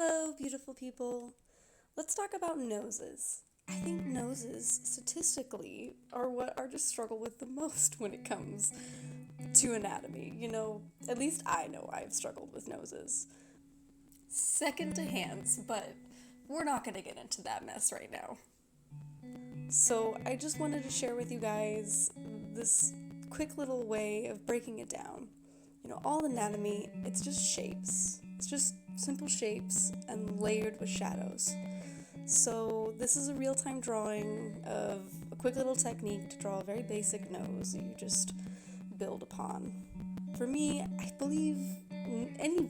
Hello, beautiful people. Let's talk about noses. I think noses, statistically, are what artists struggle with the most when it comes to anatomy. At least I know I've struggled with noses. Second to hands, but we're not going to get into that mess right now. So, I just wanted to share with you guys this quick little way of breaking it down. All anatomy, it's just shapes. It's just simple shapes and layered with shadows. So this is a real-time drawing of a quick little technique to draw a very basic nose that you just build upon. For me, I believe any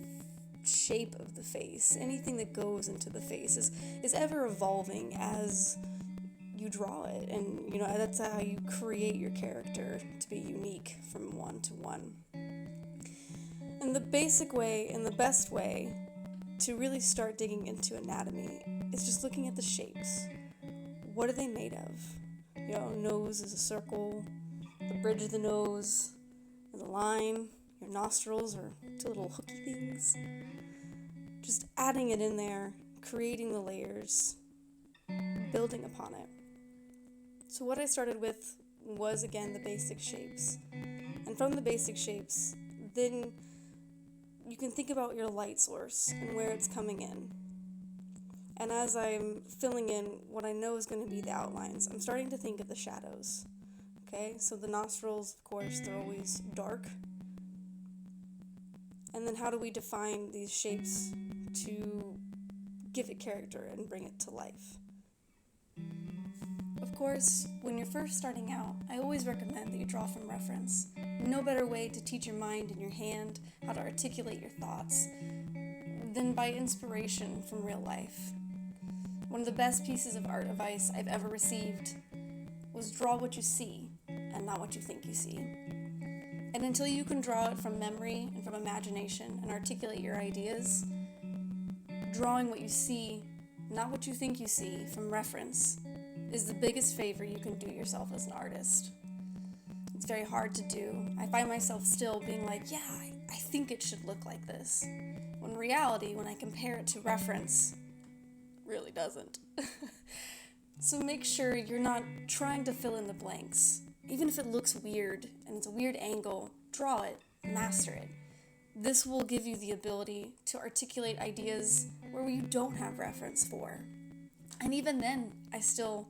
shape of the face, anything that goes into the face is ever evolving as you draw it, and that's how you create your character to be unique from one to one. And the basic way and the best way to really start digging into anatomy is just looking at the shapes. What are they made of? Nose is a circle, the bridge of the nose is a line, your nostrils are two little hooky things. Just adding it in there, creating the layers, building upon it. So what I started with was, again, the basic shapes. And from the basic shapes, then you can think about your light source and where it's coming in. And as I'm filling in what I know is going to be the outlines, I'm starting to think of the shadows. Okay, so the nostrils, of course, they're always dark. And then how do we define these shapes to give it character and bring it to life? Of course, when you're first starting out, I always recommend that you draw from reference. No better way to teach your mind and your hand how to articulate your thoughts than by inspiration from real life. One of the best pieces of art advice I've ever received was draw what you see and not what you think you see. And until you can draw it from memory and from imagination and articulate your ideas, drawing what you see, not what you think you see, from reference is the biggest favor you can do yourself as an artist. It's very hard to do. I find myself still being like, yeah, I think it should look like this. When in reality, when I compare it to reference, it really doesn't. So make sure you're not trying to fill in the blanks. Even if it looks weird and it's a weird angle, draw it, master it. This will give you the ability to articulate ideas where you don't have reference for. And even then, I still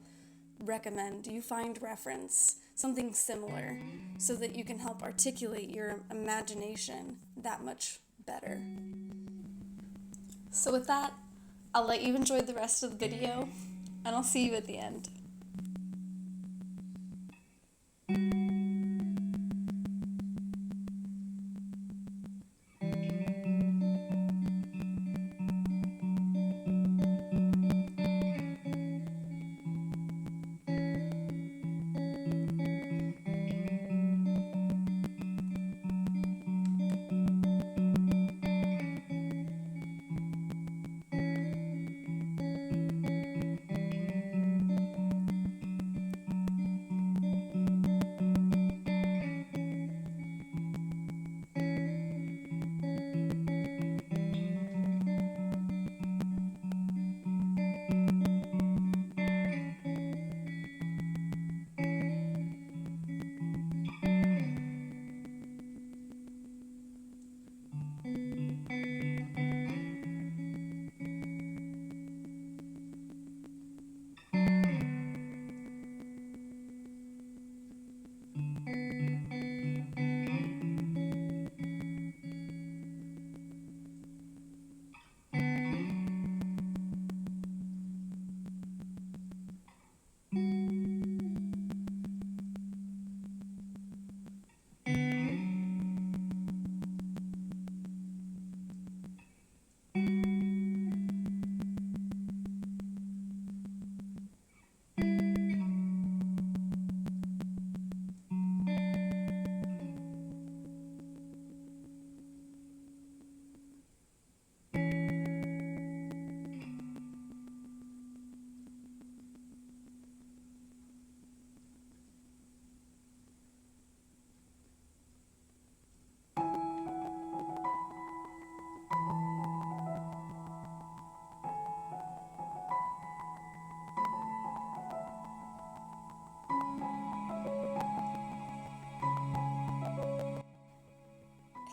recommend you find reference, something similar, so that you can help articulate your imagination that much better. So with that, I'll let you enjoy the rest of the video, and I'll see you at the end.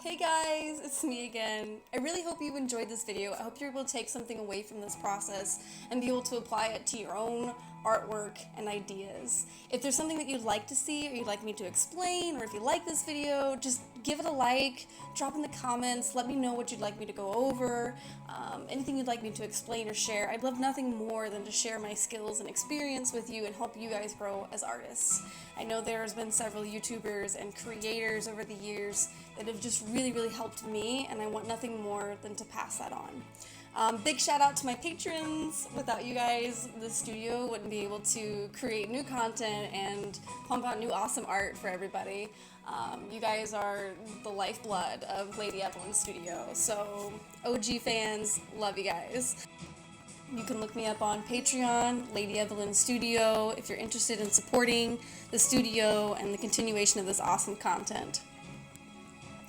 Hey guys, it's me again. I really hope you enjoyed this video. I hope you're able to take something away from this process and be able to apply it to your own artwork and ideas. If there's something that you'd like to see or you'd like me to explain, or if you like this video, just give it a like, drop in the comments, let me know what you'd like me to go over, anything you'd like me to explain or share. I'd love nothing more than to share my skills and experience with you and help you guys grow as artists. I know there's been several YouTubers and creators over the years that have just really helped me, and I want nothing more than to pass that on. Big shout out to my patrons. Without you guys, the studio wouldn't be able to create new content and pump out new awesome art for everybody. You guys are the lifeblood of Lady Evelyn Studio, so OG fans, love you guys. You can look me up on Patreon, Lady Evelyn Studio, if you're interested in supporting the studio and the continuation of this awesome content.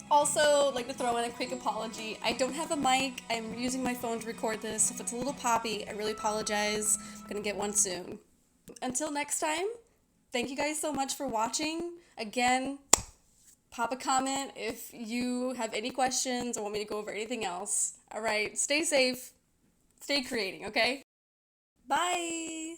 Also, I'd like to throw in a quick apology. I don't have a mic. I'm using my phone to record this. If it's a little poppy, I really apologize. I'm gonna get one soon. Until next time, thank you guys so much for watching. Again, pop a comment if you have any questions or want me to go over anything else. Alright, stay safe, stay creating, okay? Bye!